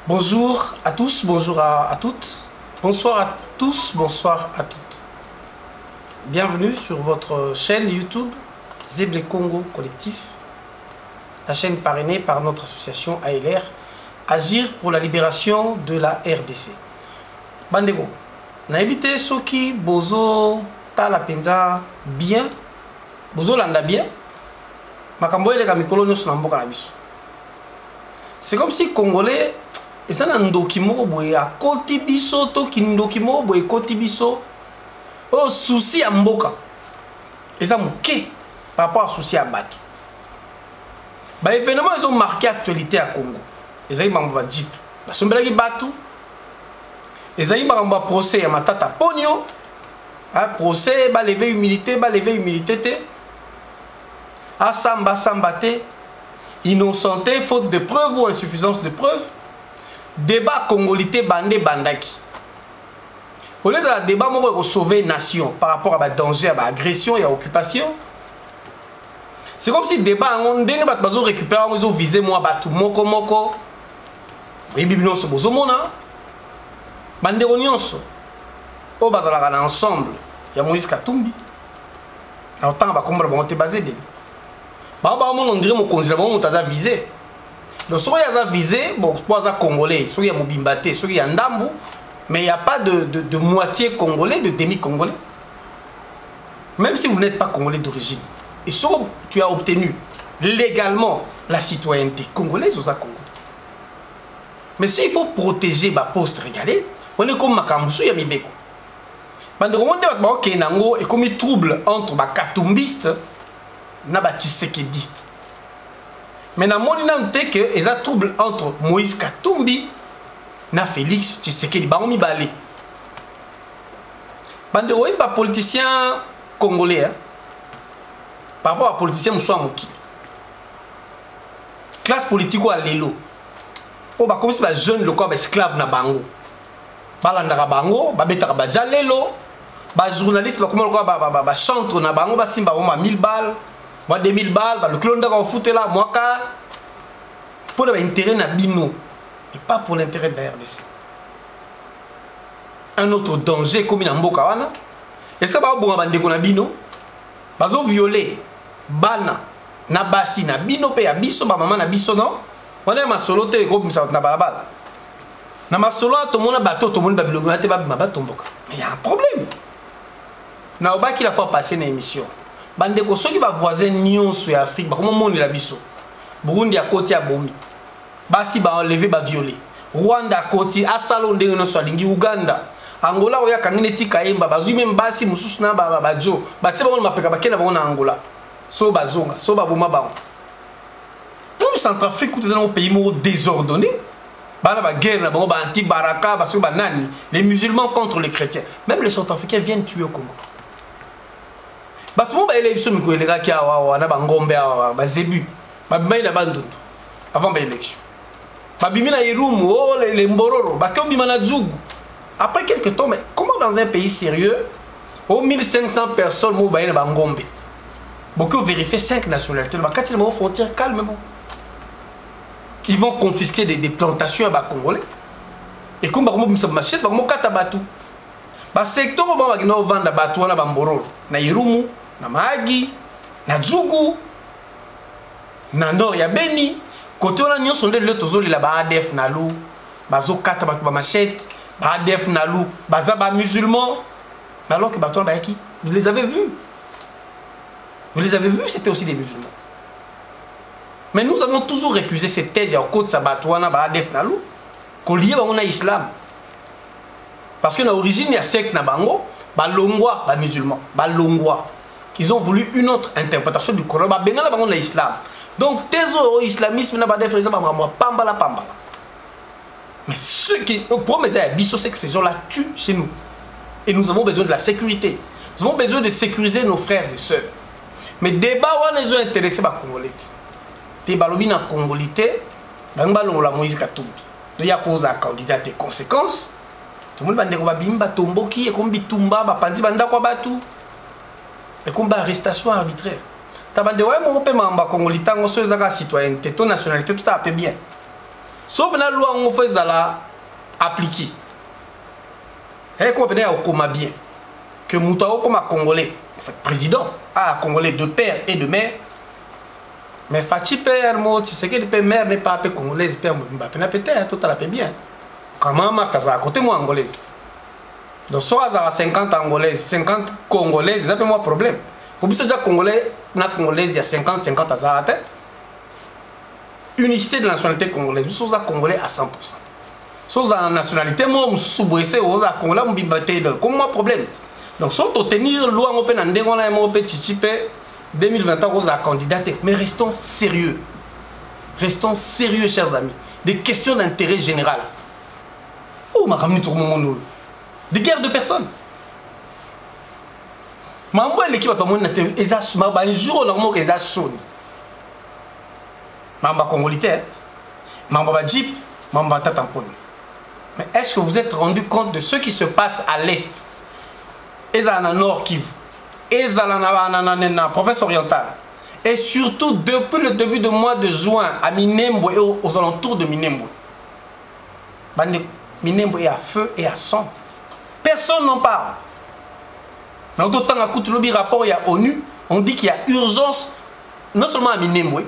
Bonjour à tous, bonjour à toutes. Bonsoir à tous, bonsoir à toutes. Bienvenue sur votre chaîne YouTube Zeble Congo Collectif, la chaîne parrainée par notre association ALR, Agir pour la libération de la RDC. Bandego, na évité ceux qui bozo tala penza bien, bozo landa bien, makambo ele kamikolo nyoso na mboka na biso. C'est comme si Congolais et ça un document boy a koti biso to kin document boy koti biso oh souci à mboka et ça moké par rapport à souci à batu. Bah événements ils ont marqué actualité à Congo. Ils ont mamba jeep ba sombela ki batu. Ils ont mamba procès à matata ponyo. Un procès ba lever humilité te. A samba te. Innocenté faute de preuves ou insuffisance de preuves. Débat congolité bandé bandaki. Au lieu de la débat pour sauver la nation par rapport à la danger, à l'agression et à l'occupation, c'est comme si le débat on donné bat bazo récupérer ils ont visé moi batu moko et bibino so bozo mona bande nyonso o bazala na ensemble ya Moïse Katumbi autant ba komba ba monter basé deli ba on dirait mon consulat ba montaza visé. Donc, soit il y a visé, bon, soit congolais, soit il y a Mobimbaté, soit il y a Ndambu, mais il n'y a pas de moitié congolais, de demi-congolais. Même si vous n'êtes pas congolais d'origine, et soit tu as obtenu légalement la citoyenneté congolaise ou ça congolais. Mais s'il faut protéger ma poste régalée, on est comme Makamboussou Yamibeko. Et comme il trouble entre les katumbistes et les tshisekedistes. Mais dans mon idée que il y a trouble entre Moïse Katumbi et Félix Tshisekedi baomi balé. Bande oui pas politicien congolais par rapport à politicien moussa moki. Classe politique à l'élo. Oh bah comme si les jeunes locaux esclaves na bango. Balandara bango, babetara bajalelo, ba journaliste ba comment ba chantre na bango ba simba ba 1000 balles. Moi 2000 balles, le clone d'or fout là, moi pour l'intérêt de Bino et pas pour l'intérêt de la RDC. Un autre danger comme in Mboka wana. Et ça va bon bande ko na Bino. Bazo violer bana na basi na Bino pe ya biso ba maman na biso non. Wana ma solo te ko misa na balabala. Na ma solo to mona bateau to mona babilongo te ba bato mboka. Mais il y a un problème. Na oba qui la fois passé na émission. Bande ko soki ba voisin nyonso ya Afrique ba comment monde la biso. Burundi à côté à bomi. Basi ba enlever ba violer. Rwanda à côté à salon ndenge no swalingi Uganda. Angola oya kangine tika yemba bazui même basi mususu na ba jo. Ba tse ba mapeka ba kena ba na Angola. So bazonga, so ba boma ba. Comme Centrafrique tout un pays désordonné. Ba na ba guerre na ba anti baraka ba so ba nani, les musulmans contre les chrétiens. Même les Centrafricains viennent tuer au Congo. Bah tout le monde a élection mais quoi les gars qui a na bangombe ba zebu ba bima na bandundu avant ba élection ba bima na irumu oh les mbororo ba ko bima na djougou après quelques temps. Mais comment dans un pays sérieux au 1500 personnes mo ba na bangombe beaucoup vérifier 5 nationalités ba quatre mo frontière calmement ils vont confisquer des plantations à ba congolais et comme ba mo bimsa machette ba mo kata batu ba secteur ba ba no vendre batu na ba mbororo na irumu na Mahagi, na Djougou, na Nord ya Beni, côté on a nion sondé le tozoli la ba ADF na lou, bazo kata ba machette, ba ADF na lou, baza ba musulmans, alors que bato ba qui, vous les avez vus. Vous les avez vus, c'était aussi des musulmans. Mais nous avons toujours récusé cette thèse au côté sabatouana ba ADF na lou, qu'on lié ba on a islam. Parce que na origine ya secte na bango, ba longwa ba musulmans, ba longwa. Ils ont voulu une autre interprétation du Coran. L'islam. Donc, teso islamisme n'a pas de pambala. Mais ce qui promet à Bisso, c'est que ces gens-là tuent chez nous. Et nous avons besoin de la sécurité. Nous avons besoin de sécuriser nos frères et sœurs. Mais débat, on est intéressé par Congolais. Les balobina Congolais, Bangbalo la Moïse Katumbi. Il y a cause à candidat des conséquences. Tout le monde va dire que Tomboki et comme Bitumba, Bapandi Banda kwa batu. Et comme arrestation arbitraire. Tabande ouais mon pe mamba congolais tango so ezaka citoyenneté ton nationalité tout à fait bien. Sauf la loi on fait la appliquer. Et quoi peut-être comme bien que Moutao comme un Congolais, en fait, président, un Congolais de père et de mère. Mais Fachi père, moi, tu sais que le père mère n'est pas appelé congolaise, père Mbappé n'a peut-être, tout à la paix bien. Comment marque ça à côté moi angolaise. Donc soit à 50 angolaises, 50 congolaises, ça fait moi problème. Pour que déjà congolais, na congolaise il y a 50 à ça. Unicité de la nationalité congolaise, nous sommes congolais à 100%. Sur la nationalité, moi, je suis soubouessé aux congolais, je suis battu. Comme moi problème. Donc, si on tenir loi, on peut en dégoûter, on peut chichiper 2020 on a candidaté. Mais restons sérieux. Restons sérieux, chers amis. Des questions d'intérêt général. Oh, ma ramené tout le monde. Des guerres de personnes. Mais moi, l'équipe a pas mon un jour, on a que ça sonne. Mamba congolais, Mamba Jeep, Mamba Tatampon. Mais est-ce que vous êtes rendu compte de ce qui se passe à l'Est? Et à la Nord Kivu, et à la province orientale, et surtout depuis le début du mois de juin à Minembwe et aux alentours de Minembwe. Minembwe est à feu et à sang. Personne n'en parle. Mais d'autant que le rapport il y a ONU, on dit qu'il y a urgence, non seulement à Minembwe,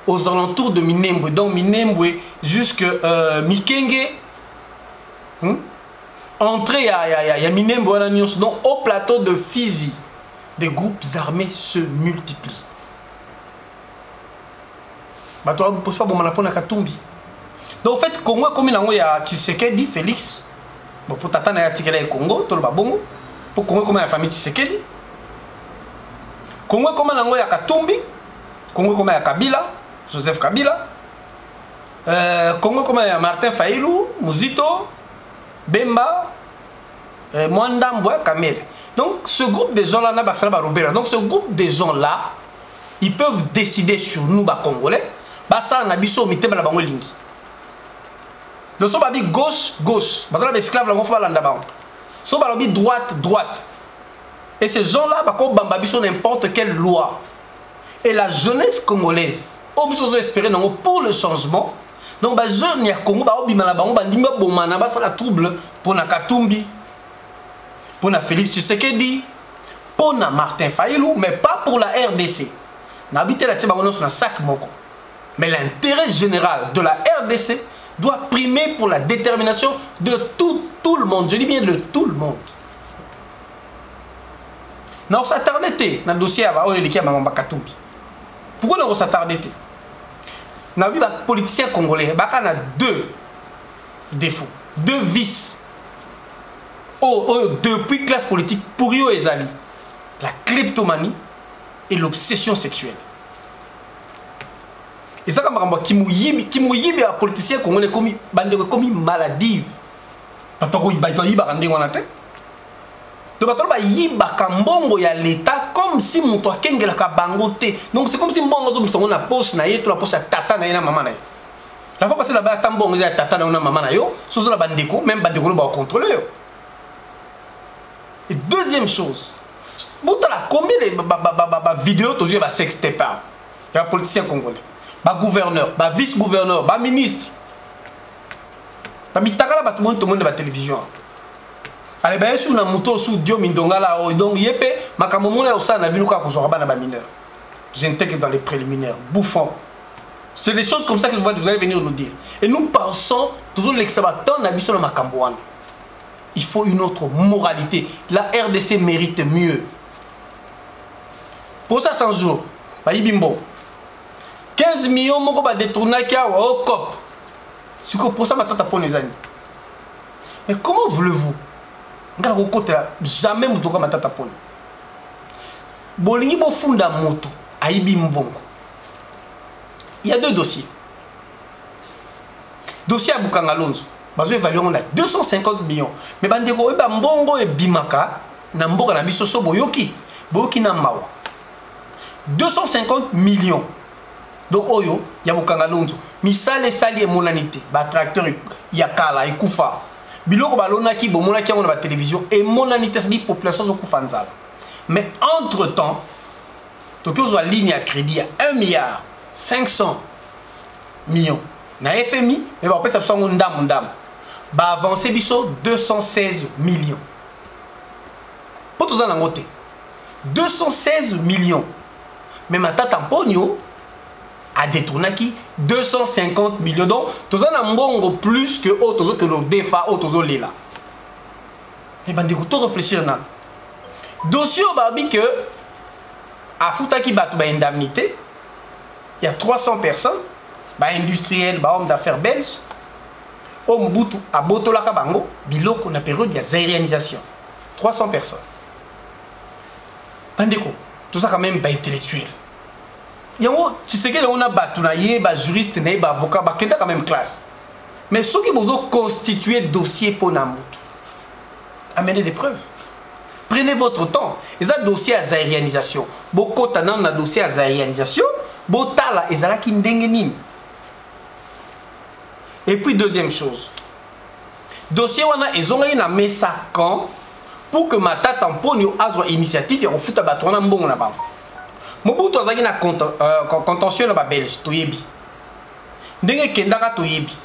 aux alentours de Minembwe, donc Minembwe jusqu'à Mikenge. Entrée à Minembwe, donc au plateau de Fizi, des groupes armés se multiplient. Donc en fait, Congo comme il y a Tshisekedi, Félix, pour t'attendre à tirer le Congo, tout le babongo, pour Congo comme la famille Tshisekedi, Congo comme il y a Katumbi, Congo comme il y a Kabila, Joseph Kabila, Congo comme il y a Martin Fayulu, Muzito, Bemba, Mwanda Mbouya, Kamere. Donc ce groupe de gens là, donc ce groupe de gens là, ils peuvent décider sur nous, Congolais, ça on a biso mité la bango lingi. Donc so babi gauche, gauche, parce que les esclaves là on fait balanda bango. So babi droite, droite. Et ces gens là, bamba biso n'importe quelle loi. Et la jeunesse congolaise, on espérer pour le changement. Donc, les jeunes y a Congo, la trouble pour na Katumbi, pour na Félix Tshisekedi, pour na Martin Fayulu, mais pas pour la RDC. N'habiter la Tchèbaronos na sac moko. Mais l'intérêt général de la RDC doit primer pour la détermination de tout le monde. Je dis bien de tout le monde. Nous s'attarder dans le dossier à Mamamba Katumbi. Pourquoi nous s'attarder? Les politiciens congolais ont deux défauts, deux vices. Depuis classe politique, pour eux, Ezali, la kleptomanie et l'obsession sexuelle. Et ça, qui mouille les politiciens congolais comme maladive. Donc, il y a l'État comme si mon toit kengela ka bangoté. Donc, c'est comme si mon ozo msongo na poche na yeto la poche à tata na yena maman na. La fois passée là-bas, tambon ya tata na maman na yo, sozo la bandeko, même bandeko ba contrôler yo. Et deuxième chose, bouta la combien de vidéos tous yeux ba sexte pas. Il y a politicien congolais, ba gouverneur, ba vice-gouverneur, ba ministre. Ba mitakala ba tout le monde de la télévision. Allez, bien sûr, on a moto sous Dio Mindongala, donc yépe, ma camomona au sein, on a vu nous quand on a mineur. J'intègre dans les préliminaires, bouffon. C'est des choses comme ça que vous allez venir nous dire. Et nous pensons, toujours l'exabaton, on a vu sur le Macambouane. Il faut une autre moralité. La RDC mérite mieux. Pour ça, 100 jours, Bimbo. 15 millions, on va détourner au COP. C'est pour ça, ma tante a pour les amis. Mais comment voulez-vous? Jamais mutoka matata poni. Bolingi bo funda moto aibi mbongo. Il y a deux dossiers. Dossier à Bukangalonzo. Bazo évalué on a 250 millions. Mais bandeko eba mbongo e bimaka na mboka na biso so boyoki. Boyoki na mawa. 250 millions. Donc oyo ya Bukangalonzo. Misale sali e monanité. Ba tracteur yakala e kufa. Biloko balona ki bomona ki on a la télévision et mon anité c'est population au Koufanzal. Mais entre temps, Tokyo a ligne à crédit à 1 milliard 500 millions. na FMI, mais après ça son ndam ba avancer biso 216 millions. Pour tous en angoté. 216 millions. Mais Matata Ponyo a détourné qui 250 millions. Donc, tous en ambongo plus que autres que le défa, autres là. Mais ben, de réfléchir là. Dossier au Barbie que à Fouta qui bat une indemnité, il y a 300 personnes, bah industriels, bah hommes d'affaires belges, au Mobutu à Botolaka Bango, biloko on a période de aérianisation. 300 personnes. Bandeko, tout ça quand même pas intellectuel. Yango, tu sais que on a battu na yé, ba juriste na yé, ba avocat, ba kenda quand même classe. Mais ceux qui vous constitué dossier pour Namutu, amenez des preuves. Prenez votre temps. Et ça dossier à aérianisation. Beaucoup tanan na dossier à aérianisation, botala ezala ki ndengenin. Et puis deuxième chose. Dossier wana ezonga na mesa quand pour que Matata Ponyo azwa initiative ya kofuta batona mbongo na bango. Mobutu azaki na contentieux na ba Belge toyebi. Ndenge kendaka toyebi.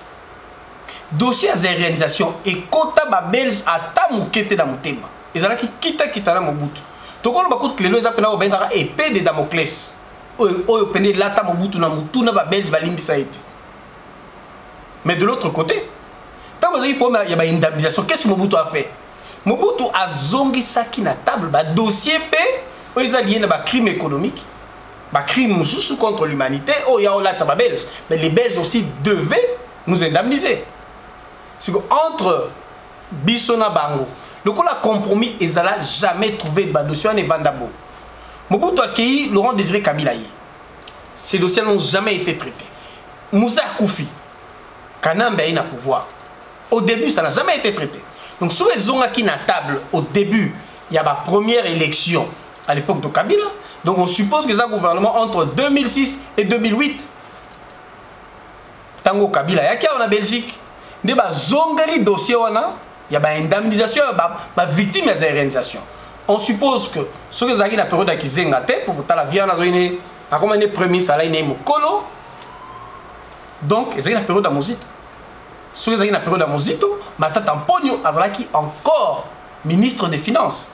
Dossier à aérianisation et kota ba Belge ata mukete na mutema. Ezalaki kita na Mobutu. Tokolo bakut lelo ezapena o bengaka épée de Damoclès. Oyo pende lata Mobutu na mutu na ba Belge balimbisa ete. Mais de l'autre côté, tant que vous avez problème, il y a une indemnisation. Qu'est-ce que Mobutu a fait? Mobutu a zongi saki na table, ba dossier P, ils ont lié à crime économique, crime contre l'humanité. Oh, il y a là ça belge. Mais les Belges aussi devaient nous indemniser. C'est que entre Bissona Bango, le coup la compromis, ils n'ont jamais trouvé ba dossier en Evandabo. Mobutu a accueilli Laurent Désiré Kabila. Ces dossiers n'ont jamais été traités. Moussa Koufi. Kanambe a un pouvoir. Au début, ça n'a jamais été traité. Donc, sur les zones qui na table, au début, il y a la première élection à l'époque de Kabila. Donc, on suppose que ça gouvernement entre 2006 et 2008. Tango Kabila, il y a en Belgique. Il y a un dossier, il y a une indemnisation, il y a une victime de la réalisation. On suppose que sur les zones la période qui zengate pour la vie, il y a une prémisse à la Mokolo. Donc, il y a une période à Mozito. Sur les années période à Mozito, Matata Ponyo azalaki encore ministre des Finances.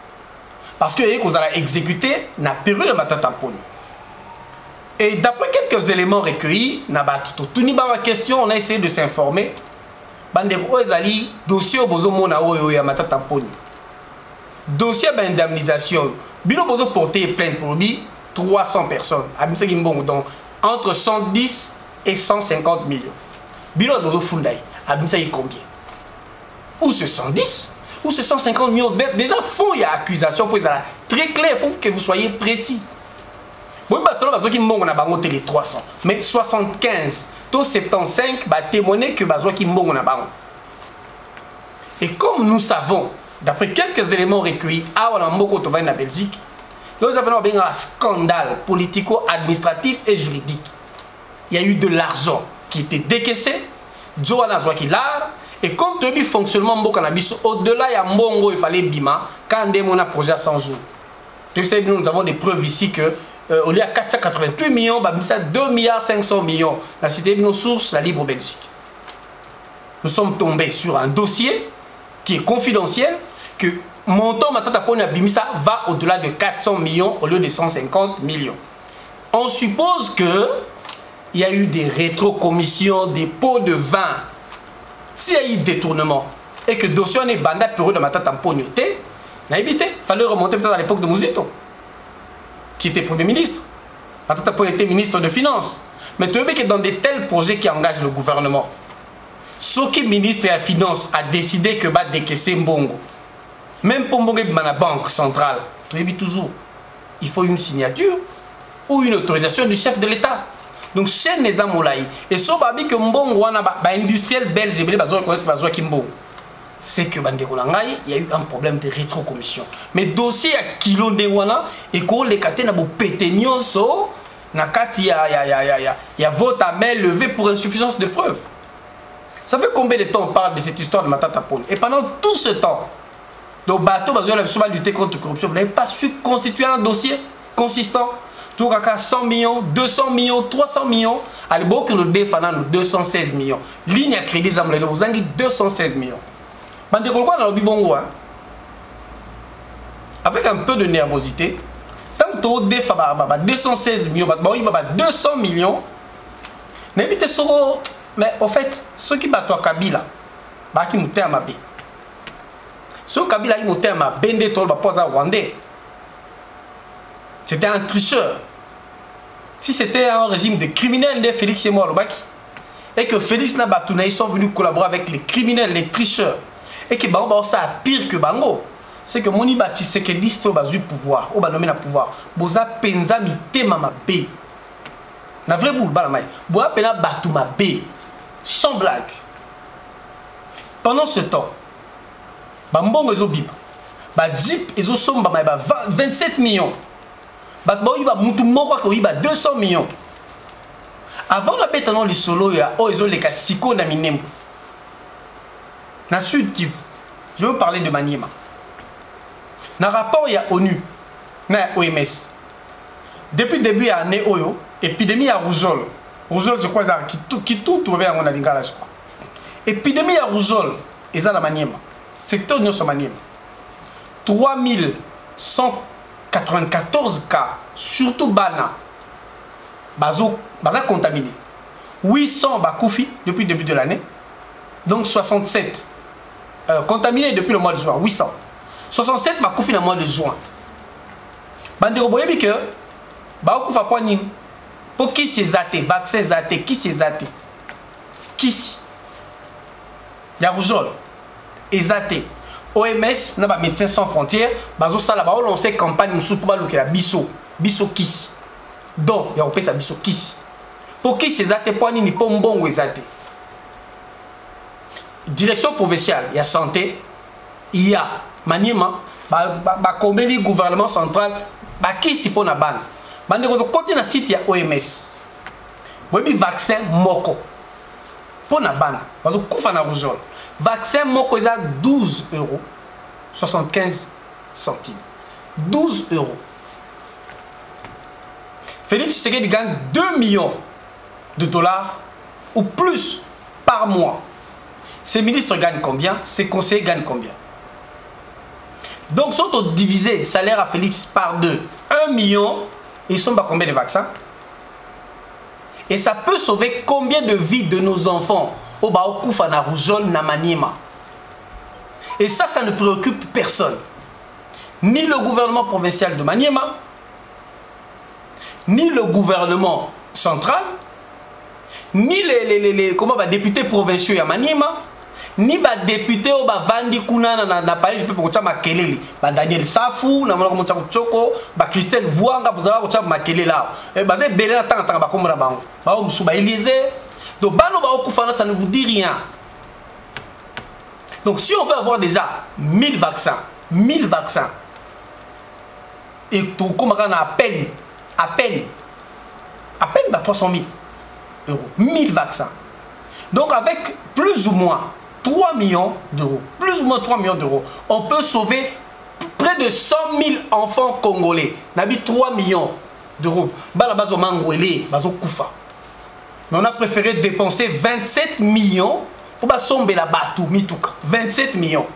Parce que vous allez exécuter la période de Matata Ponyo. Et d'après quelques éléments recueillis, on a essayé de s'informer. Dossier Matata Ponyo. Dossier d'indemnisation. Bino bozo porté plainte pour lui 300 personnes. Donc entre 110 et 150 millions. Bino bozo Fundaï. Abimsa y combien? Ou c'est 110 ou c'est 150 millions. Déjà, il y a accusation, il faut être très clair, il faut que vous soyez précis. Bon, les 300, mais 75, 75, témoigner que qui et comme nous savons, d'après quelques éléments recueillis, à la Belgique, nous avons un scandale politico-administratif et juridique. Il y a eu de l'argent qui était décaissé. Joana Zwakilar, et comme tu as dit fonctionnement au-delà, il y a Mbongo, il fallait Bima, quand on a un projet à 100 jours. Nous avons des preuves ici que au lieu de 488 millions, 2 milliards 500 millions. La cité de nos sources, la Libre Belgique. Nous sommes tombés sur un dossier qui est confidentiel, que montant Matata Ponyo Bimisa va au-delà de 400 millions au lieu de 150 millions. On suppose que il y a eu des rétrocommissions, des pots de vin. S'il y a eu détournement et que le dossier est bandé pour de Matata Ponyo, il fallait remonter peut-être à l'époque de Mozito, qui était Premier ministre. Matata Ponyo était ministre de Finances. Mais tu vois que dans de tels projets qui engagent le gouvernement, ce qui ministre de la Finance a décidé que va décaisser Mbongo, même pour Mbongo dans la banque centrale, tu vois toujours, il faut une signature ou une autorisation du chef de l'État. Donc, chez les Amoulaï, et ce que Mbongo est industriel belge, c'est que il y a eu un problème de rétrocommission. Mais le dossier à kilo de wana et qu'on les caté na bo pétenioso na kati ya vote à main levée pour insuffisance de preuves. Ça fait combien de temps on parle de cette histoire de Matata Ponyo? Et pendant tout ce temps, le bateau bazo la lutter contre la corruption, vous n'avez pas su constituer un dossier consistant. tout à 100 millions, 200 millions, 300 millions. Allez, beaucoup nous défendons 216 millions. Ligne à crédit, vous avez 216 millions. Mais de quoi on a bon, avec un peu de nervosité, tant que tu défends 216 millions, 200 millions, n'évitez soro. Mais au fait, ceux qui battent Kabila, qui nous à ma bé. Ceux Kabila qui nous à ma bende tol pas à Rwandais. C'était un tricheur. Si c'était un régime de criminels de Félix et moi et que Félix Nabatuna ils sont venus collaborer avec les criminels, les tricheurs, et que Bango ça pire que Bango, c'est que Moni Bati c'est que l'histoire a eu pouvoir, ou nommé le pouvoir. Boza penza mi tema ma bé. Na vrai boule balamay. Boa pena batu ma bé. Sans blague. Pendant ce temps, Bambongo ezo bib. Ba Jeep ezo somba ba 27 millions. Ba boyiba mutu moko ko yiba 200 millions. Avant la bête dans les solos ya o ezo leka siko na minembo. Na Sud Kivu. Je vais vous parler de Maniema. Na rapport ya ONU, na OMS. Depuis début ya année oyo, épidémie à rougeole. Rougeole, je crois, qui tout bien en Lingala, je crois. Épidémie à rougeole, et ça la Maniema. Secteur de Maniema. 3194 cas, surtout Bana, Bazo contaminé. 800 Bakoufi depuis le début de l'année. Donc 67 contaminés depuis le mois de juin. 800. 67 Bakoufi dans le mois de juin. Bandero boyebi que Bakoufa poignine. Pour qui s'est zaté, vaccin zaté, qui s'est zaté? Qui si? Il y a rougeole. Et zaté. OMS, n'a pas Médecins Sans Frontières, bazo sala ba lancer campagne musu pour baluke la biso qui si. Donc, il y a opé sa biso qui si. Pour qui s'est zaté poani ni pombongo zaté. Direction provinciale, il y a santé, il y a Maniema, combien de gouvernement central, qui si pour na ban. Bande côté na site ya OMS. Bobi vaccin moko. Pour na ban, bazo kufa na rougeole. Vaccin moko eza 12 € 75 centimes. 12 €. Félix Tshisekedi gagne 2 millions de dollars ou plus par mois. Ses ministres gagnent combien? Ses conseillers gagnent combien? Donc, si on divise le salaire à Félix par 2, 1 million, ils sont par combien de vaccins? Et ça peut sauver combien de vies de nos enfants au Baokoufa, na rougeole, na Maniema. Et ça ne préoccupe personne. Ni le gouvernement provincial de Maniema, ni le gouvernement central, ni les députés provinciaux à Maniema, ni les députés au Vandi Kuna na palais du peuple kocha makelele, Daniel Safou, na mona kocha Choko, Christelle Vuanga bozala kocha makelele là. Et bazé belé na tanga ba komona bango. Ba o musuba Élysée. Donc bano ba okufana ça ne vous dit rien. Donc si on veut avoir déjà 1000 vaccins, et tout comme on a à peine 300 000 €, 1000 vaccins. Donc avec plus ou moins 3 millions d'euros, on peut sauver près de 100 000 enfants congolais. Nabi 3 millions d'euros. Balabazo mangwele, bazo kufa. Mais on a préféré dépenser 27 millions pour somber la batou mituka. 27 millions.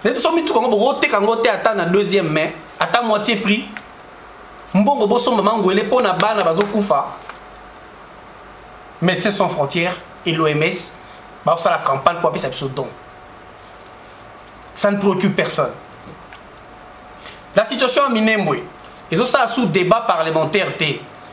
Les deux sont mituka on rote kangote ata na deuxième main, ata moitié prix. Mbongo boso mangwele pour na bana bazo kufa. Médecins Sans Frontières et l'OMS, ça la campagne pour appuyer ce don. Ça ne préoccupe personne. La situation à Minembwe, ils ont ça sous débat parlementaire.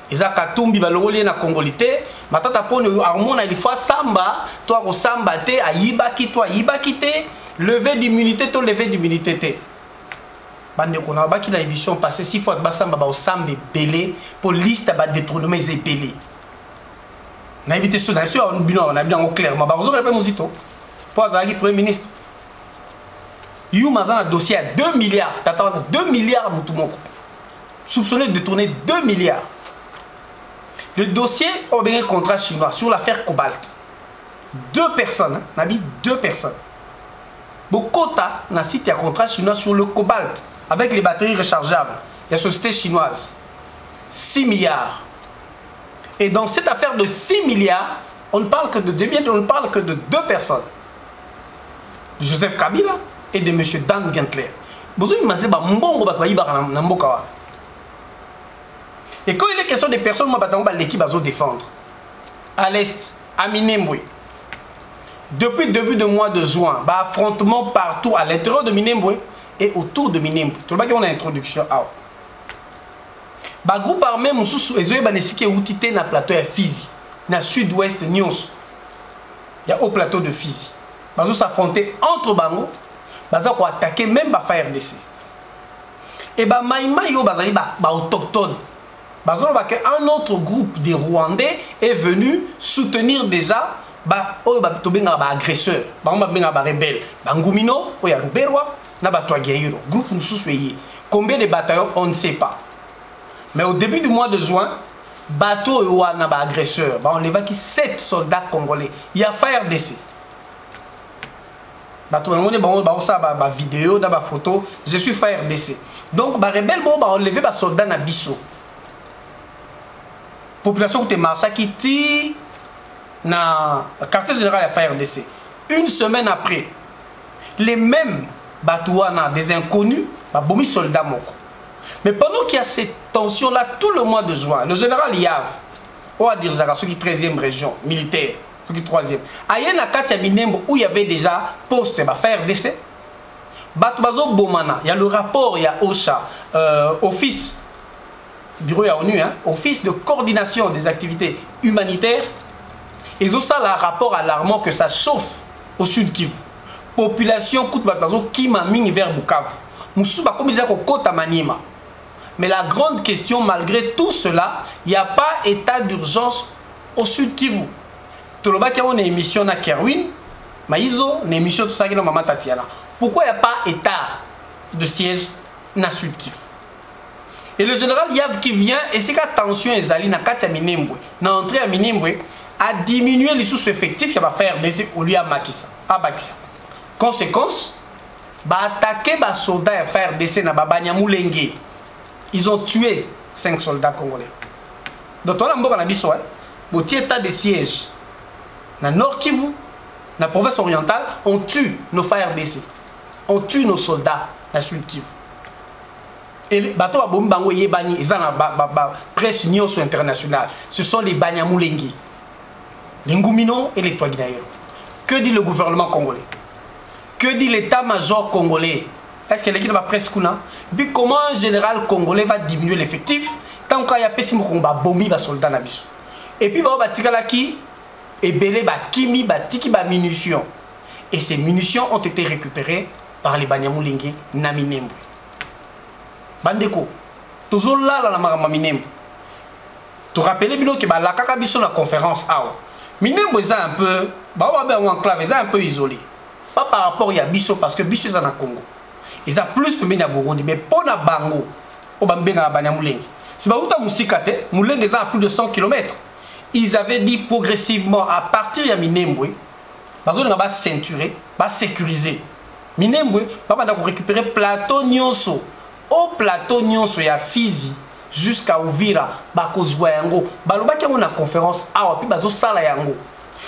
Ils ont Katumbi, Baloroli na Congolité, Matata Pone, Armona, il faut Samba, toi au Samba, te, à Yibaki, toi, Yibaki, te, lever d'immunité, toi, lever d'immunité, te. Bande qu'on a baki la édition passée, 6 fois que Samba, au Samba, belé, pour liste, à détournement, ils belé. On a évité cela, on a bien clairement. Vous avez pas pour Azagi, Premier ministre. You Mazan a dossier à 2 milliards. T'attends 2 milliards, Moutoumoko. Soupçonné de détourner 2 milliards. Le dossier, on a bien un contrat chinois sur l'affaire Cobalt. 2 personnes, on a dit 2 personnes. Bokota, on a cité un contrat chinois sur le Cobalt avec les batteries rechargeables. La société chinoise. 6 milliards. Et dans cette affaire de 6 milliards, on ne parle que de 2 personnes. Joseph Kabila et de M. Dan Gentler. Et quand il est question des personnes, l'équipe va défendre. À l'Est, à Minembwe. Depuis le début du mois de juin, affrontement partout à l'intérieur de Minembwe et autour de Minembwe. Tout le monde a une introduction. Le groupe armé Moussou Ezoé Banesike Outité na plateau de Fizi, na sud-ouest Nyos. Il y a au plateau de Fizi. Ils s'affronter entre Bango, ils vont attaquer même la FARDC. Et Maïma yo bazali autochtone. Un autre groupe de Rwandais est venu soutenir déjà agresseurs, rebelles. Bangumino, oya Ruberwa, na Batouagueiro. Groupe Moussou. Combien de bataillons, on ne sait pas. Mais au début du mois de juin, bateau et agresseur, on évacue 7 soldats congolais. Il y a FARDC. Vidéo, photo, je suis FARDC. Donc, les rebelles ont levé les soldats na biso. Population qui marche qui tire dans le quartier général de la FARDC. Une semaine après, les mêmes bateaux des inconnus, les soldats moko. Mais pendant qu'il y a cette tension-là, tout le mois de juin, le général Yav, on va dire ceux qui 13e région militaire, ceux qui 3e, il y avait déjà poste FARDC, il y a le rapport, il y a OCHA, Office, bureau à ONU, Office de coordination des activités humanitaires, et ça, le rapport alarmant que ça chauffe au sud Kivu. Population coûte qui m'a mis vers Bukavu. Moussouba comme ils ont côte à Manima. Mais la grande question, malgré tout cela, il n'y a pas état d'urgence au sud Kivu. Tout le monde qui a une émission à Kerwin, mais ils ont une émission tout ça qui est dans Maman Tatiana. Pourquoi il n'y a pas état de siège dans le sud Kivu? Et le général Yav qui vient, et c'est que la tension est allée dans Katia Minembwe, dans l'entrée à Minembwe, a diminué les sous-effectifs, il va faire des au lieu à Bakissa. Conséquence, attaquer les soldats à faire des na Babanyamulenge. Ils ont tué 5 soldats congolais. Donc, on a un état de siège. Dans le Nord Kivu, dans la province orientale, on tue nos FARDC. On tue nos soldats dans le Sud Kivu. Et les bateaux à Bombango et Yebani, ils ont la presse union internationale. Ce sont les Banyamulenge, les Ngumino et les Touaguinaïro. Que dit le gouvernement congolais? Que dit l'état-major congolais? Est-ce que l'équipe va presque là? Et puis comment un général congolais va diminuer l'effectif tant qu'il y a pessimé qu'on va bomber les soldats na biso? Et puis bah batikala qui et belé ba kimi ba tiki ba munitions. Et ces munitions ont été récupérées par les Banyamulenge na Minembwe. Bandeko, toujours là la marama Minembwe. Tu rappelles bien que la kaka biso la conférence a Minembwe est un peu un peu isolé. Pas par rapport à biso parce que biso est en Congo. Ils ont plus de na Burundi, mais pour na Bango, au Bambenga Banyamulenge. Si vous avez Moussikate, Moulenge est à plus de 100 km. Ils avaient dit progressivement, à partir de Minembwe, ils vont ceinturer, sécuriser. Minembwe, ils vont récupérer plateau Nyonso. Au plateau Nyonso, il y a Fizi, jusqu'à Uvira, Bakozwa Yango. Baloba qui a une conférence,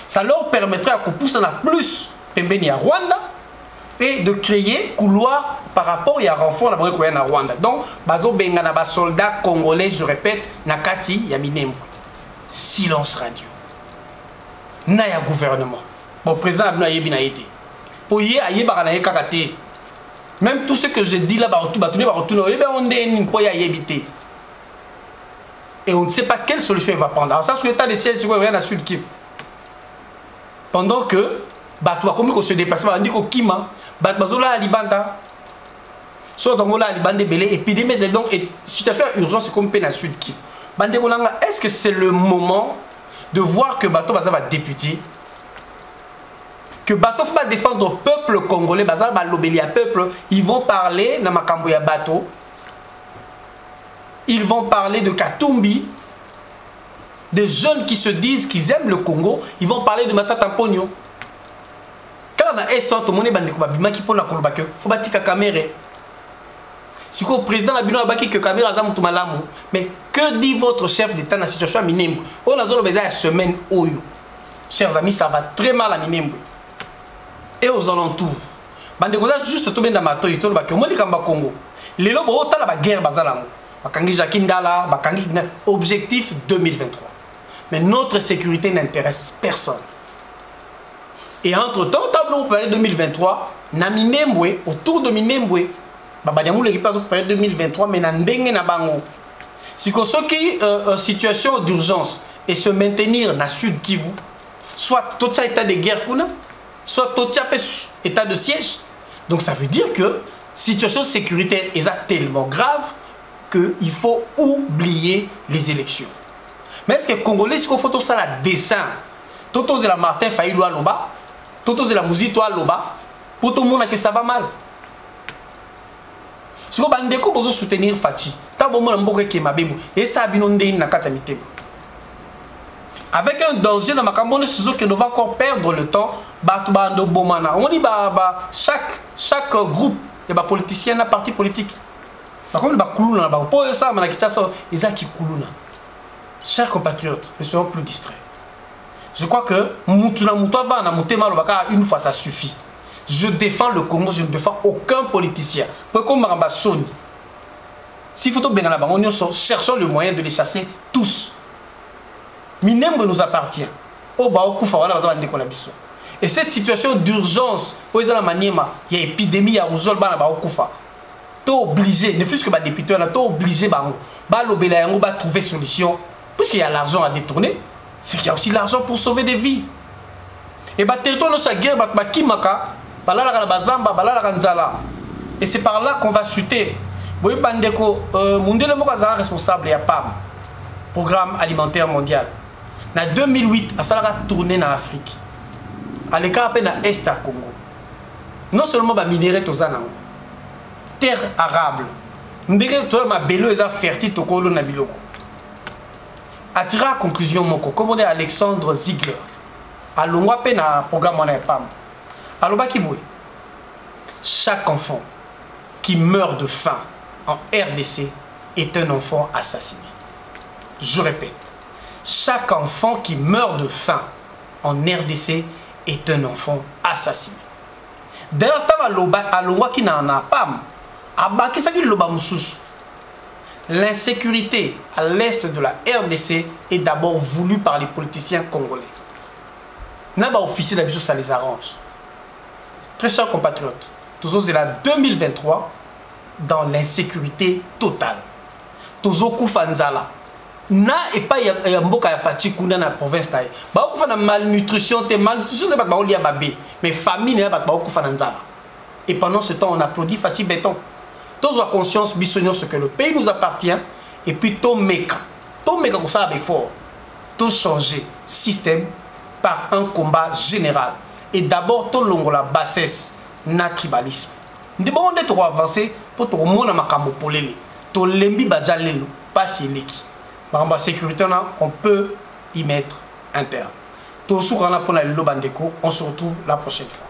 ça leur permettrait à pousser plus pembeni à Rwanda et de créer couloir par rapport à renfort à Rwanda. Donc, bazo benga na ba soldats congolais, je répète, nakati ya Minembwe. Silence radio. Na ya gouvernement. Bon, président Abna yebi na été. Pour y aller na kakate. Même tout ce que je dis là, et on ne sait pas quelle solution il va prendre. Alors ça, sur l'état des sièges, c'est rien à Sud Kivu. Pendant que comme on se déplace, on dit que Kima, Batbazola Alibanda, soit dans la Alibanda Belé, épidémie, et donc, situation d'urgence, c'est comme peine Sud Kivu. Est-ce que c'est le moment de voir que Bato Baza va députer, que Bato va défendre le peuple congolais, Baza va l'obélir à peuple, ils vont parler de Makambo ya Bato, ils vont parler de Katumbi, des jeunes qui se disent qu'ils aiment le Congo, ils vont parler de Matata Pogno. Quand on a histoire, tout le monde est bandé comme Bima qui pose la colobake, faut bâtir la caméra. Si le président a dit que Kabila a dit malamu, mais que dit votre chef d'État dans la situation à Minembwe? On a besoin de semaine Oyo. Chers amis, ça va très mal à Minembwe. Et aux alentours. Bande juste tout bien dans ma toile, tout le Congo. Les lobes ont la guerre bazalango. Bakangi Jakindala, Bakangi objectif 2023. Mais notre sécurité n'intéresse personne. Et entre-temps, tableau pour 2023, na Minembwe, autour de Minembwe, Babadiamou le repasse pour 2023, mais na ndenge na bango. Si que ce qui situation d'urgence et se maintenir na Sud Kivu, soit tout état de guerre, soit tout état de siège. Donc ça veut dire que situation sécuritaire est tellement grave qu'il faut oublier les élections. Mais est-ce que les Congolais, si on fait tout ça, la dessin, tout la Martin Fayulu à l'Oba, tout la Mouzito à l'Oba, pour tout le monde que ça va mal. Si on veut soutenir Fati, et ça a avec un danger dans ma Cameroun, c'est que nous va encore perdre le temps. On dit chaque groupe, il y a politicien, un parti politique. Par contre, chers compatriotes, ne soyons plus distraits. Je crois que une fois ça suffit. Je défends le Congo, je ne défends aucun politicien. S'il faut cherchons le moyen de les chasser tous. Minembwe nous appartient. Et cette situation d'urgence, il y a une épidémie, il y a tu es obligé, ne fût-ce que les députés, tu es obligé de trouver solution. Puisqu'il y a l'argent à détourner, c'est qu'il y a aussi l'argent pour sauver des vies. Et le territoire de cette guerre, et c'est par là qu'on va chuter. Vous voyez, Bandeko, Mundele Mokaza responsable, il y a PAM, Programme Alimentaire Mondial. En 2008, il a tourné en Afrique. À l'écart à l'Est à Congo. Non seulement les minéraux, terre arable. Nous avons des fertile au Congo. À tirer à conclusion, comme on dit Alexandre Ziegler, à l'Ouape na programme on a PAM. À l'Obakiboui, chaque enfant qui meurt de faim en RDC est un enfant assassiné. Je répète, chaque enfant qui meurt de faim en RDC est un enfant assassiné. D'ailleurs, à l'Ouape na PAM, l'insécurité à l'est de la RDC est d'abord voulue par les politiciens congolais. N'a pas officier d'habitude, ça les arrange. Très chers compatriotes, toujours c'est la 2023 dans l'insécurité totale. Toujours Koufanzala. Na et pas yamboka ya fatigue dans la province taille. Ba ko fa na malnutrition, c'est pas ba liya babé, mais famille n'est pas ba ko fa na nzala. Et pendant ce temps on applaudit Fati Béton. Tous ont conscience bisognon ce que le pays nous appartient et puis tout meka comme ça avec fort. Tout changer système par un combat général et d'abord tout longo la bassesse na tribalisme. Nous devons être avancé pour tout le monde makambo polele. To lembi badjalelo pas sileki. Par sécurité on peut y mettre un terme. Tout ce qu'on a pour la Lilo Bandeko, on se retrouve la prochaine fois.